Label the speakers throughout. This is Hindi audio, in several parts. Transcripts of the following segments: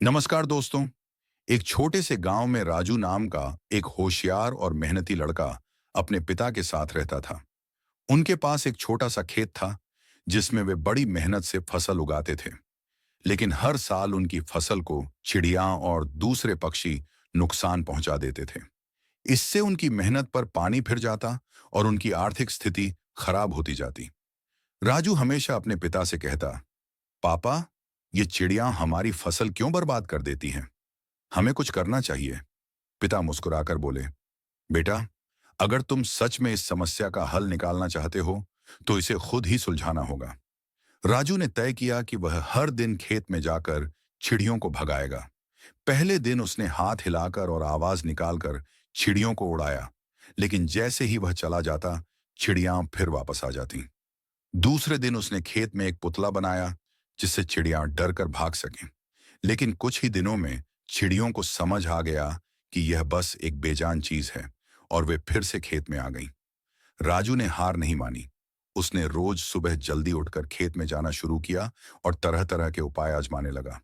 Speaker 1: नमस्कार दोस्तों। एक छोटे से गांव में राजू नाम का एक होशियार और मेहनती लड़का अपने पिता के साथ रहता था। उनके पास एक छोटा सा खेत था जिसमें वे बड़ी मेहनत से फसल उगाते थे। लेकिन हर साल उनकी फसल को चिड़िया और दूसरे पक्षी नुकसान पहुंचा देते थे। इससे उनकी मेहनत पर पानी फिर जाता और उनकी आर्थिक स्थिति खराब होती जाती। राजू हमेशा अपने पिता से कहता, पापा, ये चिड़िया हमारी फसल क्यों बर्बाद कर देती हैं? हमें कुछ करना चाहिए। पिता मुस्कुराकर बोले, बेटा, अगर तुम सच में इस समस्या का हल निकालना चाहते हो तो इसे खुद ही सुलझाना होगा। राजू ने तय किया कि वह हर दिन खेत में जाकर चिड़ियों को भगाएगा। पहले दिन उसने हाथ हिलाकर और आवाज निकालकर चिड़ियों को उड़ाया, लेकिन जैसे ही वह चला जाता, चिड़ियां फिर वापस आ जाती। दूसरे दिन उसने खेत में एक पुतला बनाया जिससे चिड़ियां डर कर भाग सकें। लेकिन कुछ ही दिनों में चिड़ियों को समझ आ गया कि यह बस एक बेजान चीज है और वे फिर से खेत में आ गईं। राजू ने हार नहीं मानी। उसने रोज सुबह जल्दी उठकर खेत में जाना शुरू किया और तरह तरह के उपाय आजमाने लगा।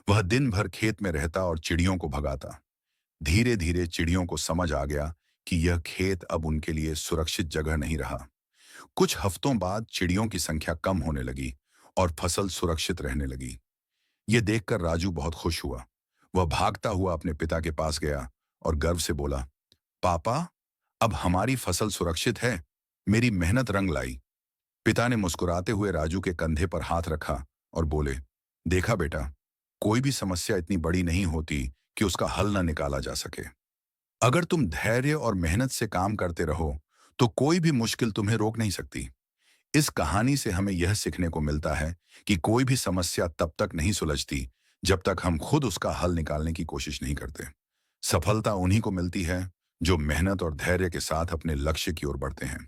Speaker 1: वह दिन भर खेत में रहता और चिड़ियों को भगाता। धीरे धीरे चिड़ियों को समझ आ गया कि यह खेत अब उनके लिए सुरक्षित जगह नहीं रहा। कुछ हफ्तों बाद चिड़ियों की संख्या कम होने लगी और फसल सुरक्षित रहने लगी। यह देखकर राजू बहुत खुश हुआ। वह भागता हुआ अपने पिता के पास गया और गर्व से बोला, पापा, अब हमारी फसल सुरक्षित है। मेरी मेहनत रंग लाई। पिता ने मुस्कुराते हुए राजू के कंधे पर हाथ रखा और बोले, देखा बेटा, कोई भी समस्या इतनी बड़ी नहीं होती कि उसका हल न निकाला जा सके। अगर तुम धैर्य और मेहनत से काम करते रहो तो कोई भी मुश्किल तुम्हें रोक नहीं सकती। इस कहानी से हमें यह सीखने को मिलता है कि कोई भी समस्या तब तक नहीं सुलझती जब तक हम खुद उसका हल निकालने की कोशिश नहीं करते। सफलता उन्हीं को मिलती है जो मेहनत और धैर्य के साथ अपने लक्ष्य की ओर बढ़ते हैं।